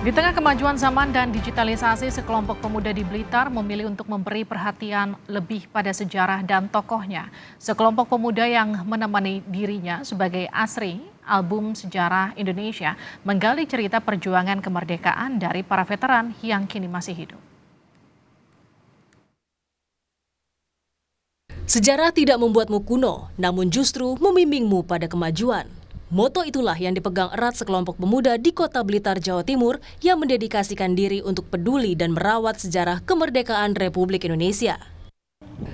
Di tengah kemajuan zaman dan digitalisasi, sekelompok pemuda di Blitar memilih untuk memberi perhatian lebih pada sejarah dan tokohnya. Sekelompok pemuda yang menemani dirinya sebagai Asri, album Sejarah Indonesia, menggali cerita perjuangan kemerdekaan dari para veteran yang kini masih hidup. Sejarah tidak membuatmu kuno, namun justru membimbingmu pada kemajuan. Moto itulah yang dipegang erat sekelompok pemuda di Kota Blitar, Jawa Timur yang mendedikasikan diri untuk peduli dan merawat sejarah kemerdekaan Republik Indonesia.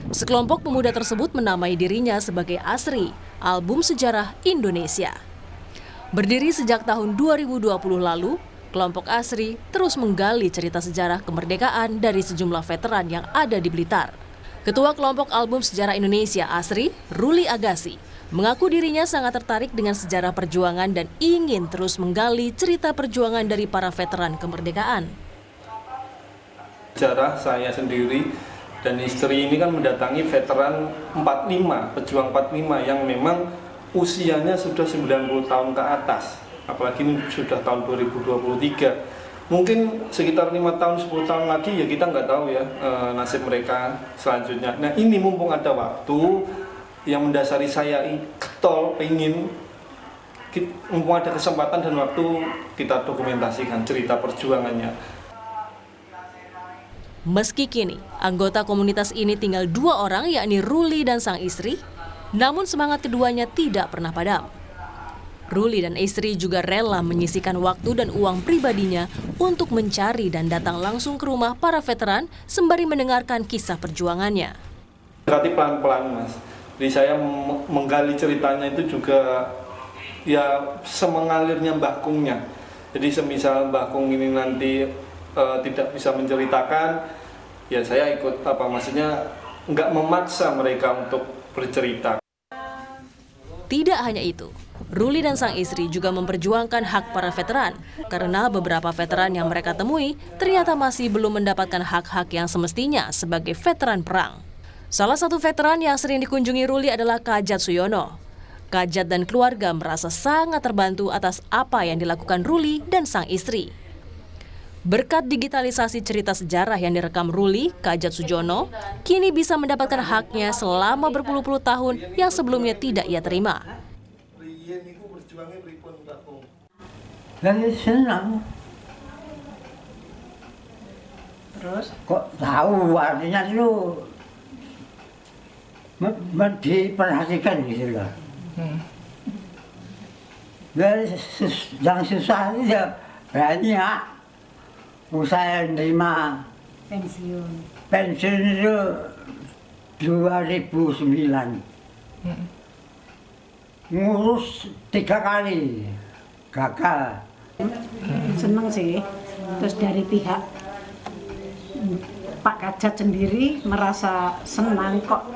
Sekelompok pemuda tersebut menamai dirinya sebagai Asri, album Sejarah Indonesia. Berdiri sejak tahun 2020 lalu, kelompok Asri terus menggali cerita sejarah kemerdekaan dari sejumlah veteran yang ada di Blitar. Ketua kelompok album Sejarah Indonesia Asri, Ruli Agassi, mengaku dirinya sangat tertarik dengan sejarah perjuangan dan ingin terus menggali cerita perjuangan dari para veteran kemerdekaan. Sejarah saya sendiri dan istri ini kan mendatangi veteran 45, pejuang 45 yang memang usianya sudah 90 tahun ke atas. Apalagi ini sudah tahun 2023. Mungkin sekitar 5 tahun, 10 tahun lagi ya kita nggak tahu ya nasib mereka selanjutnya. Nah ini mumpung ada waktu yang mendasari saya getol pengen mumpung ada kesempatan dan waktu kita dokumentasikan cerita perjuangannya. Meski kini anggota komunitas ini tinggal 2 orang yakni Ruli dan sang istri, namun semangat keduanya tidak pernah padam. Ruli dan istri juga rela menyisihkan waktu dan uang pribadinya untuk mencari dan datang langsung ke rumah para veteran sembari mendengarkan kisah perjuangannya. Berarti pelan-pelan mas. Jadi saya menggali ceritanya itu juga ya semengalirnya Mbah Kungnya. Jadi semisal Mbah Kung ini nanti tidak bisa menceritakan, ya saya ikut maksudnya nggak memaksa mereka untuk bercerita. Tidak hanya itu, Ruli dan sang istri juga memperjuangkan hak para veteran karena beberapa veteran yang mereka temui ternyata masih belum mendapatkan hak-hak yang semestinya sebagai veteran perang. Salah satu veteran yang sering dikunjungi Ruli adalah Kajat Suyono. Kajat dan keluarga merasa sangat terbantu atas apa yang dilakukan Ruli dan sang istri. Berkat digitalisasi cerita sejarah yang direkam Ruli, Kajat Sujono kini bisa mendapatkan haknya selama berpuluh-puluh tahun yang sebelumnya tidak ia terima. Dan senang. Terus? Kok tahu artinya itu diperhatikan gitu loh. Dan yang susah itu ya banyak. Saya nerima pensiun itu 2009. Ngurus 3 kali gagal. Seneng sih. Terus dari pihak Pak Kajat sendiri merasa senang kok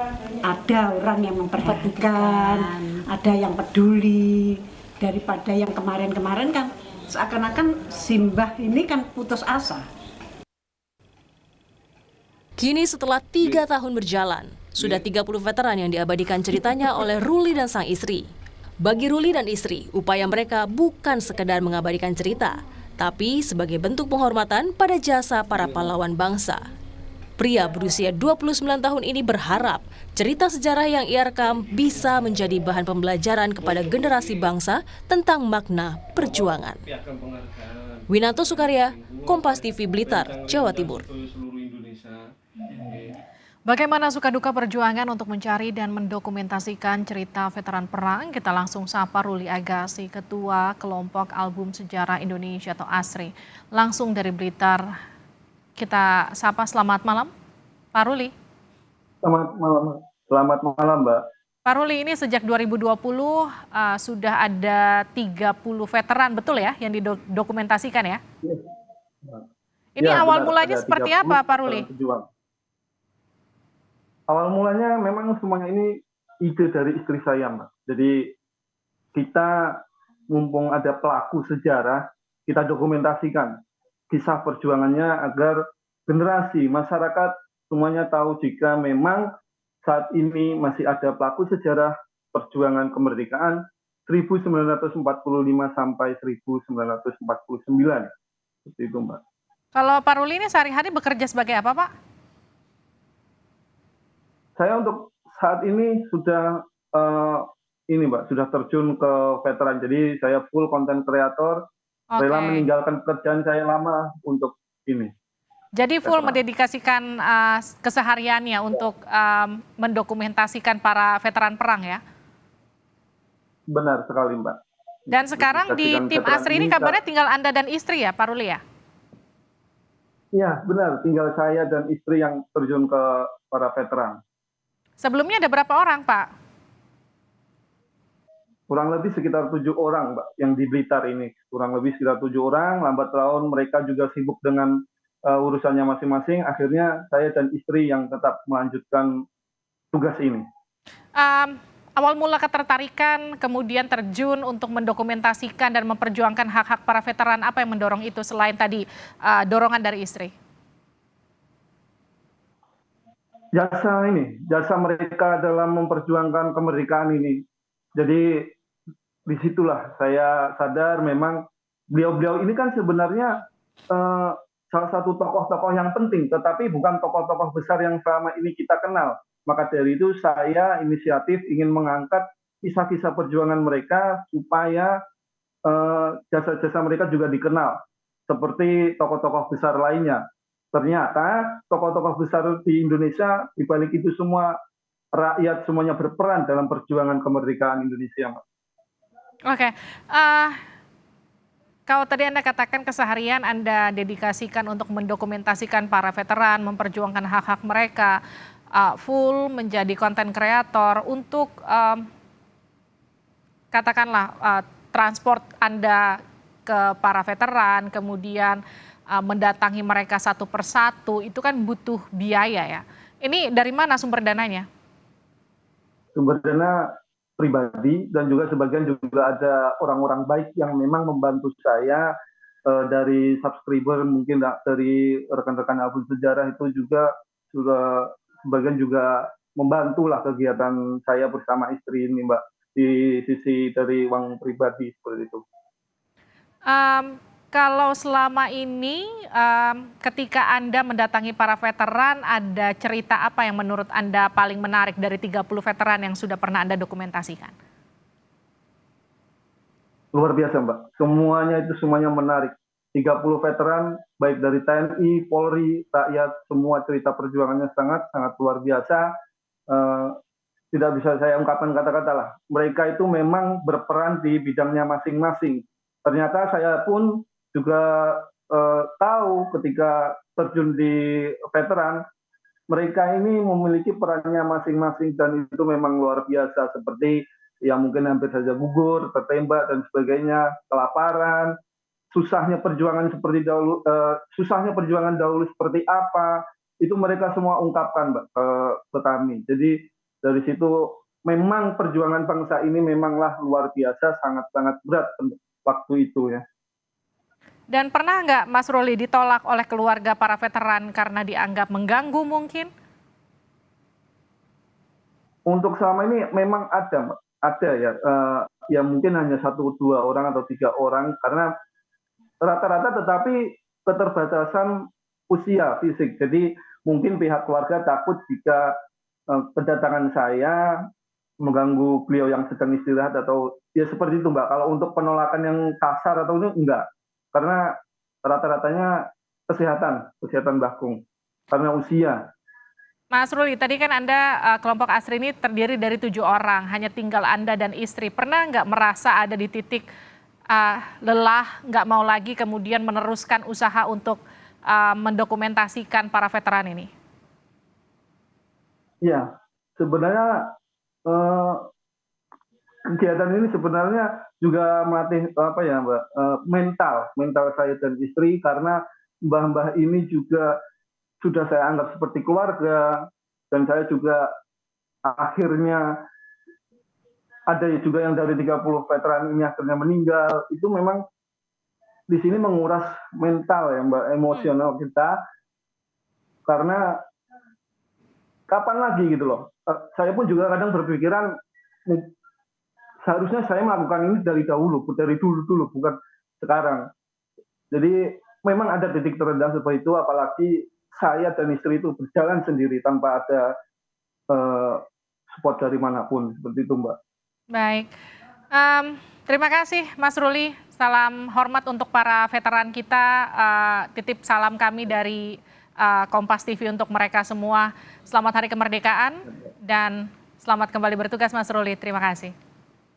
ada orang yang memperhatikan, ada yang peduli, daripada yang kemarin-kemarin kan seakan-akan Simbah ini kan putus asa. Kini setelah 3 tahun berjalan, sudah 30 veteran yang diabadikan ceritanya oleh Ruli dan sang istri. Bagi Ruli dan istri, upaya mereka bukan sekedar mengabadikan cerita, tapi sebagai bentuk penghormatan pada jasa para pahlawan bangsa. Pria berusia 29 tahun ini berharap cerita sejarah yang ia rekam bisa menjadi bahan pembelajaran kepada generasi bangsa tentang makna perjuangan. Winanto Sukarya, Kompas TV Blitar, Jawa Timur. Bagaimana suka duka perjuangan untuk mencari dan mendokumentasikan cerita veteran perang? Kita langsung sapa Ruli Agassi, Ketua Kelompok Album Sejarah Indonesia atau ASRI. Langsung dari Blitar, kita sapa, selamat malam, Pak Ruli. Selamat malam Mbak. Pak Ruli, ini sejak 2020 sudah ada 30 veteran, betul ya, yang didokumentasikan ya? Ini Ya, awal benar, mulanya ada seperti 30 apa Pak Ruli? Awal mulanya memang semuanya ini ide dari istri saya Mbak. Jadi kita mumpung ada pelaku sejarah, kita dokumentasikan kisah perjuangannya agar generasi masyarakat semuanya tahu jika memang saat ini masih ada pelaku sejarah perjuangan kemerdekaan 1945 sampai 1949. seperti itu Mbak. Kalau Pak Ruli ini sehari-hari bekerja sebagai apa, Pak? Saya untuk saat ini sudah ini Mbak, sudah terjun ke veteran. Jadi saya full content creator, rela Oke. meninggalkan pekerjaan saya lama untuk ini, Jadi full veteran. mendedikasikan kesehariannya untuk mendokumentasikan para veteran perang ya. Benar sekali Mbak. Dan sekarang di Mendedikasikan tim veteran Asri ini ini, kabarnya tinggal Anda dan istri ya, Pak Ruli ya? iya benar, tinggal saya dan istri yang terjun ke para veteran. Sebelumnya ada berapa orang, Pak? Kurang lebih sekitar 7 orang Mbak, yang di Blitar ini. Kurang lebih sekitar 7 orang, lambat laun mereka juga sibuk dengan urusannya masing-masing, akhirnya saya dan istri yang tetap melanjutkan tugas ini. Em, Awal mula ketertarikan, kemudian terjun untuk mendokumentasikan dan memperjuangkan hak-hak para veteran, apa yang mendorong itu selain tadi dorongan dari istri? Jasa mereka dalam memperjuangkan kemerdekaan ini. Jadi disitulah saya sadar memang beliau-beliau ini kan sebenarnya eh, salah satu tokoh-tokoh yang penting, tetapi bukan tokoh-tokoh besar yang selama ini kita kenal. Maka dari itu saya inisiatif ingin mengangkat kisah-kisah perjuangan mereka supaya jasa-jasa mereka juga dikenal seperti tokoh-tokoh besar lainnya. Ternyata tokoh-tokoh besar di Indonesia, di balik itu semua rakyat semuanya berperan dalam perjuangan kemerdekaan Indonesia. Oke, kalau tadi Anda katakan keseharian Anda dedikasikan untuk mendokumentasikan para veteran, memperjuangkan hak-hak mereka, full menjadi konten kreator untuk katakanlah transport Anda ke para veteran, kemudian mendatangi mereka satu persatu, itu kan butuh biaya ya. Ini dari mana sumber dananya? Sumber dana pribadi dan juga sebagian juga ada orang-orang baik yang memang membantu saya dari subscriber, mungkin dari rekan-rekan album sejarah itu juga sebagian juga membantulah kegiatan saya bersama istri ini Mbak, di sisi dari uang pribadi seperti itu. Kalau selama ini ketika Anda mendatangi para veteran, ada cerita apa yang menurut Anda paling menarik dari 30 veteran yang sudah pernah Anda dokumentasikan? Luar biasa Mbak, semuanya menarik. 30 veteran baik dari TNI, Polri, rakyat, semua cerita perjuangannya sangat luar biasa. Eh, Tidak bisa saya ungkapkan kata-kata lah. Mereka itu memang berperan di bidangnya masing-masing. Ternyata saya pun juga tahu ketika terjun di veteran, mereka ini memiliki perannya masing-masing dan itu memang luar biasa, seperti yang mungkin hampir saja gugur, tertembak dan sebagainya, kelaparan, susahnya perjuangan dahulu seperti apa, itu mereka semua ungkapkan Mbak, ke kami. Jadi dari situ memang perjuangan bangsa ini memanglah luar biasa, sangat berat waktu itu ya. Dan pernah nggak Mas Ruli ditolak oleh keluarga para veteran karena dianggap mengganggu mungkin? Untuk selama ini memang ada Mbak, ada ya, ya mungkin hanya 1-2 orang atau 3 orang karena rata-rata, tetapi keterbatasan usia fisik. Jadi mungkin pihak keluarga takut jika kedatangan saya mengganggu beliau yang sedang istirahat atau ya seperti itu Mbak. Kalau untuk penolakan yang kasar atau itu enggak, karena rata-ratanya kesehatan bakung karena usia. Mas Ruli, tadi kan Anda kelompok Asri ini terdiri dari 7 orang, hanya tinggal Anda dan istri. Pernah nggak merasa ada di titik lelah, nggak mau lagi kemudian meneruskan usaha untuk mendokumentasikan para veteran ini? Ya, sebenarnya kegiatan ini sebenarnya juga melatih apa ya Mbak, mental saya dan istri, karena mbah-mbah ini juga sudah saya anggap seperti keluarga, dan saya juga akhirnya ada juga yang dari 30 veteran ini akhirnya meninggal. Itu memang di sini menguras mental ya Mbak, emosional kita, karena kapan lagi gitu loh. Saya pun juga kadang berpikiran seharusnya saya melakukan ini dari dulu, bukan sekarang. Jadi memang ada titik terendah seperti itu, apalagi saya dan istri itu berjalan sendiri tanpa ada support dari manapun, seperti itu Mbak. Baik, terima kasih Mas Ruli. Salam hormat untuk para veteran kita. Titip salam kami dari Kompas TV untuk mereka semua. Selamat Hari Kemerdekaan dan selamat kembali bertugas Mas Ruli. Terima kasih.